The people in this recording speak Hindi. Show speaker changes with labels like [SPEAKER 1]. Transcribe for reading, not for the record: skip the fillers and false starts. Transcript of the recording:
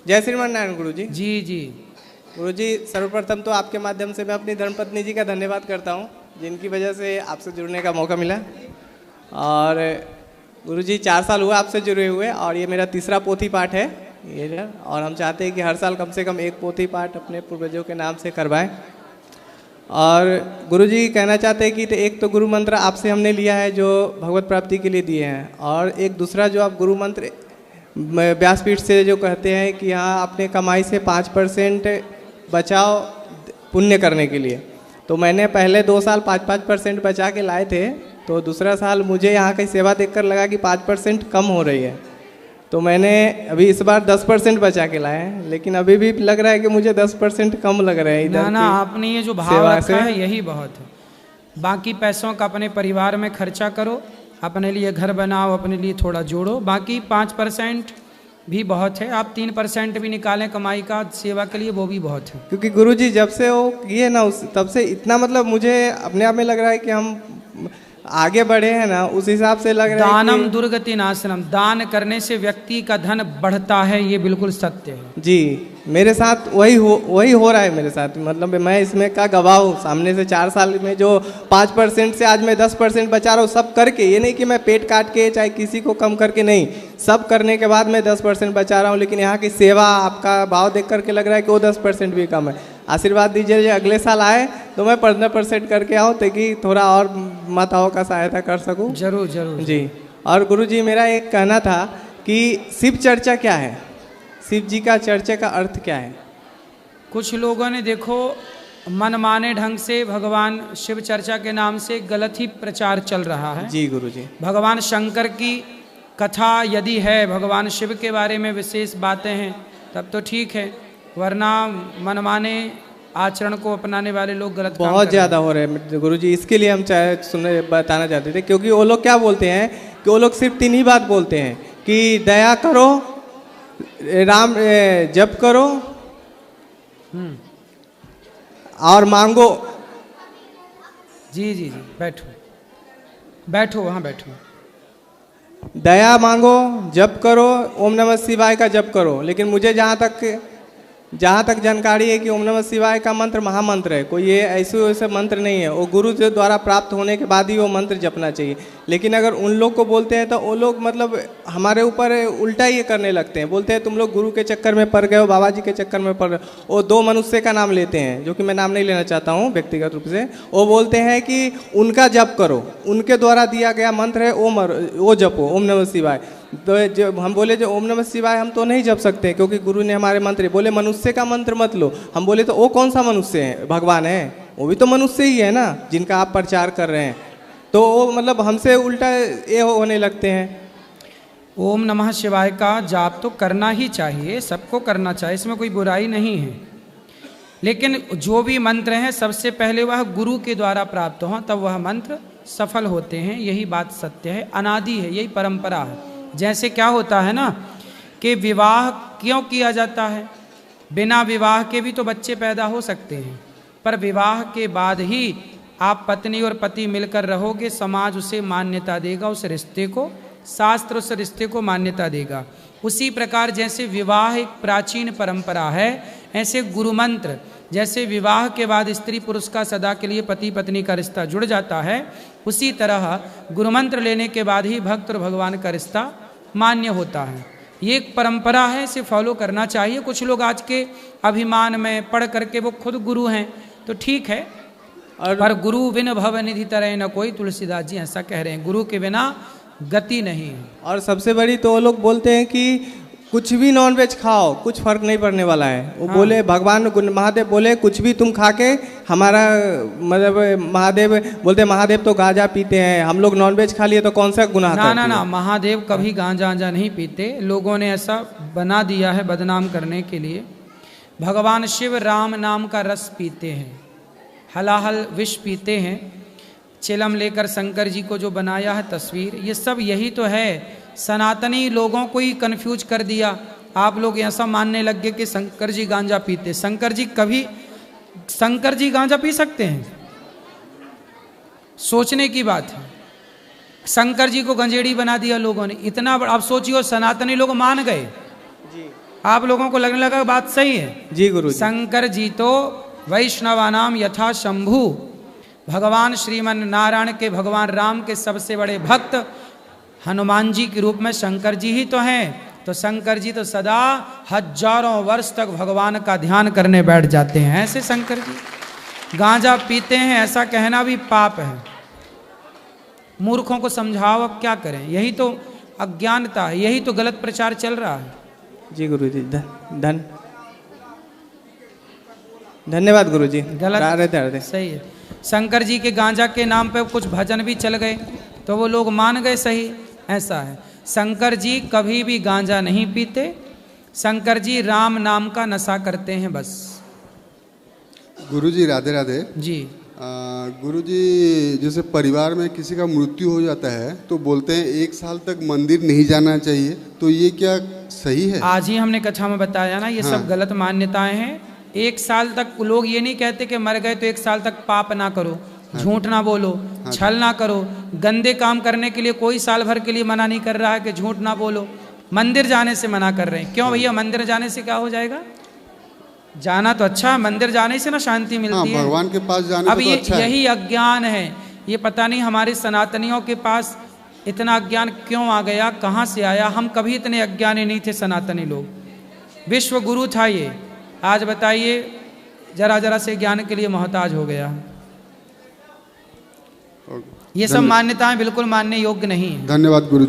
[SPEAKER 1] जय श्रीमान नारायण गुरु जी।
[SPEAKER 2] जी जी
[SPEAKER 1] गुरु जी, सर्वप्रथम तो आपके माध्यम से मैं अपनी धर्मपत्नी जी का धन्यवाद करता हूँ, जिनकी वजह से आपसे जुड़ने का मौका मिला। और गुरु जी 4 साल हुआ आपसे जुड़े हुए, और ये मेरा तीसरा पोथी पाठ है ये, और हम चाहते हैं कि हर साल कम से कम एक पोथी पाठ अपने पूर्वजों के नाम से करवाएं। और गुरु जी कहना चाहते हैं कि एक तो गुरु मंत्र आपसे हमने लिया है जो भगवत प्राप्ति के लिए दिए हैं, और एक दूसरा जो आप गुरु मंत्र व्यासपीठ से जो कहते हैं कि हाँ अपने कमाई से 5% बचाओ पुण्य करने के लिए। तो मैंने पहले 2 साल 5% बचा के लाए थे, तो दूसरा साल मुझे यहाँ की सेवा देखकर लगा कि 5% कम हो रही है, तो मैंने अभी इस बार 10% बचा के लाए हैं, लेकिन अभी भी लग रहा है कि मुझे 10% कम लग रहा है इधर।
[SPEAKER 2] ना आपने ये जो भाव रखा है यही बहुत है। बाकी पैसों का अपने परिवार में खर्चा करो, अपने लिए घर बनाओ, अपने लिए थोड़ा जोड़ो, बाकी 5% भी बहुत है। आप 3% भी निकालें कमाई का सेवा के लिए, वो भी बहुत है।
[SPEAKER 1] क्योंकि गुरुजी जब से वो किए ना तब से इतना मतलब मुझे अपने आप में लग रहा है कि हम आगे बढ़े हैं ना, उस हिसाब से लग रहा है।
[SPEAKER 2] दानम दुर्गति नाशनम, दान करने से व्यक्ति का धन बढ़ता है, ये बिल्कुल सत्य है
[SPEAKER 1] जी। मेरे साथ वही हो रहा है मेरे साथ, मतलब मैं इसमें का गवाह हूँ। सामने से 4 साल में जो 5% से आज मैं 10% बचा रहा हूँ, सब करके, ये नहीं कि मैं पेट काट के चाहे किसी को कम करके, नहीं, सब करने के बाद मैं 10% बचा रहा हूँ। लेकिन यहाँ की सेवा, आपका भाव देख करके लग रहा है कि वो 10% भी कम है। आशीर्वाद दीजिए जो अगले साल आए तो मैं 15% करके आऊँ, ताकि थोड़ा और माताओं का सहायता कर सकूँ।
[SPEAKER 2] जरूर जरूर
[SPEAKER 1] जी। और गुरु जी मेरा एक कहना था कि शिव चर्चा क्या है, शिव जी का चर्चा का अर्थ क्या है?
[SPEAKER 2] कुछ लोगों ने देखो मनमाने ढंग से भगवान शिव चर्चा के नाम से गलत ही प्रचार चल रहा है।
[SPEAKER 1] जी गुरु जी।
[SPEAKER 2] भगवान शंकर की कथा यदि है, भगवान शिव के बारे में विशेष बातें हैं, तब तो ठीक है, वरना मनमाने आचरण को अपनाने वाले लोग गलत
[SPEAKER 1] बहुत ज़्यादा हो रहे हैं गुरु जी। इसके लिए हम बताना चाहते थे, क्योंकि वो लोग क्या बोलते हैं कि वो लोग सिर्फ 3 ही बात बोलते हैं कि दया करो, राम जप करो और मांगो।
[SPEAKER 2] जी जी जी, बैठो बैठो, वहाँ बैठो।
[SPEAKER 1] दया मांगो, जप करो, ओम नमः शिवाय का जप करो। लेकिन मुझे जहाँ तक जानकारी है कि ओम नमः शिवाय का मंत्र महामंत्र है, कोई ये ऐसे मंत्र नहीं है। वो गुरु के द्वारा प्राप्त होने के बाद ही वो मंत्र जपना चाहिए। लेकिन अगर उन लोग को बोलते हैं तो वो लोग मतलब हमारे ऊपर उल्टा ये करने लगते हैं, बोलते हैं तुम लोग गुरु के चक्कर में पड़ गए हो, बाबा जी के चक्कर में पड़ गए हो। वो 2 मनुष्य का नाम लेते हैं, जो कि मैं नाम नहीं लेना चाहता हूँ व्यक्तिगत रूप से। वो बोलते हैं कि उनका जप करो, उनके द्वारा दिया गया मंत्र है वो जपो, ओम नमः शिवाय। तो जो हम बोले जो ओम नमः शिवाय हम तो नहीं जप सकते, क्योंकि गुरु ने हमारे मंत्र बोले मनुष्य का मंत्र मत लो। हम बोले तो वो कौन सा मनुष्य है? भगवान है, वो भी तो मनुष्य ही है ना, जिनका आप प्रचार कर रहे हैं। तो वो मतलब हमसे उल्टा ये होने लगते हैं।
[SPEAKER 2] ओम नमः शिवाय का जाप तो करना ही चाहिए, सबको करना चाहिए, इसमें कोई बुराई नहीं है। लेकिन जो भी मंत्र हैं सबसे पहले वह गुरु के द्वारा प्राप्त हो, तब वह मंत्र सफल होते हैं। यही बात सत्य है, अनादि है, यही परंपरा है। जैसे क्या होता है ना कि विवाह क्यों किया जाता है? बिना विवाह के भी तो बच्चे पैदा हो सकते हैं, पर विवाह के बाद ही आप पत्नी और पति मिलकर रहोगे, समाज उसे मान्यता देगा, उस रिश्ते को, शास्त्र उस रिश्ते को मान्यता देगा। उसी प्रकार जैसे विवाह एक प्राचीन परंपरा है, ऐसे गुरु मंत्र, जैसे विवाह के बाद स्त्री पुरुष का सदा के लिए पति पत्नी का रिश्ता जुड़ जाता है, उसी तरह गुरु मंत्र लेने के बाद ही भक्त और भगवान का रिश्ता मान्य होता है। ये एक परंपरा है, इसे फॉलो करना चाहिए। कुछ लोग आज के अभिमान में पढ़ करके वो खुद गुरु हैं, तो ठीक है, पर गुरु बिन भव निधि तरह न कोई, तुलसीदास जी ऐसा कह रहे हैं, गुरु के बिना गति नहीं है।
[SPEAKER 1] और सबसे बड़ी तो वो लोग बोलते हैं कि कुछ भी नॉनवेज खाओ, कुछ फर्क नहीं पड़ने वाला है। वो बोले भगवान महादेव बोले कुछ भी तुम खा के हमारा मतलब महादेव बोलते महादेव तो गांजा पीते हैं, हम लोग नॉनवेज खा लिए तो कौन सा गुनाह करते हैं?
[SPEAKER 2] ना महादेव कभी गांजा नहीं पीते, लोगों ने ऐसा बना दिया है बदनाम करने के लिए। भगवान शिव राम नाम का रस पीते हैं, हलाहल विष पीते हैं। चिलम लेकर शंकर जी को जो बनाया है तस्वीर, ये सब यही तो है। सनातनी लोगों को ही कन्फ्यूज कर दिया। आप लोग ऐसा मानने लग गए कि शंकर जी गांजा पीते। शंकर जी गांजा पी सकते हैं? सोचने की बात है। शंकर जी को गंजेड़ी बना दिया लोगों ने, इतना बड़ा। अब सोचियो, सनातनी लोग मान गए, आप लोगों को लगने लगा बात सही है।
[SPEAKER 1] जी गुरु जी।
[SPEAKER 2] शंकर जी तो वैष्णवानाम यथा शंभु, भगवान श्रीमन नारायण के, भगवान राम के सबसे बड़े भक्त हनुमान जी के रूप में शंकर जी ही तो हैं। तो शंकर जी तो सदा हजारों वर्ष तक भगवान का ध्यान करने बैठ जाते हैं। ऐसे शंकर जी गांजा पीते हैं, ऐसा कहना भी पाप है। मूर्खों को समझाओ, अब क्या करें, यही तो अज्ञानता है, यही तो गलत प्रचार चल रहा है।
[SPEAKER 1] जी गुरु जी। धन्यवाद गुरु जी।
[SPEAKER 2] गलत सही है। शंकर जी के गांजा के नाम पे कुछ भजन भी चल गए तो वो लोग मान गए, सही ऐसा है। शंकर जी कभी भी गांजा नहीं पीते, शंकर जी राम नाम का नशा करते हैं बस।
[SPEAKER 3] गुरु जी राधे राधे
[SPEAKER 2] जी।
[SPEAKER 3] गुरु जी, जैसे परिवार में किसी का मृत्यु हो जाता है तो बोलते हैं 1 साल तक मंदिर नहीं जाना चाहिए, तो ये क्या सही है?
[SPEAKER 2] आज ही हमने कथा में बताया ना, ये
[SPEAKER 3] हाँ।
[SPEAKER 2] सब गलत मान्यताएं हैं। 1 साल तक लोग ये नहीं कहते कि मर गए तो 1 साल तक पाप ना करो, झूठ ना बोलो, छल ना करो। गंदे काम करने के लिए कोई साल भर के लिए मना नहीं कर रहा है कि झूठ ना बोलो। मंदिर जाने से मना कर रहे हैं। क्यों भैया, मंदिर जाने से क्या हो जाएगा? जाना तो अच्छा है, मंदिर जाने से ना शांति मिलती है,
[SPEAKER 3] भगवान के पास जाने
[SPEAKER 2] अब
[SPEAKER 3] तो
[SPEAKER 2] ये
[SPEAKER 3] अच्छा
[SPEAKER 2] यही अज्ञान है। ये पता नहीं हमारे सनातनियों के पास इतना अज्ञान क्यों आ गया, कहाँ से आया। हम कभी इतने अज्ञानी नहीं थे सनातनी लोग। विश्व गुरु था ये, आज बताइए जरा जरा से ज्ञान के लिए मोहताज हो गया। ये सब मान्यताएं बिल्कुल मानने योग्य नहीं है।
[SPEAKER 3] धन्यवाद गुरु।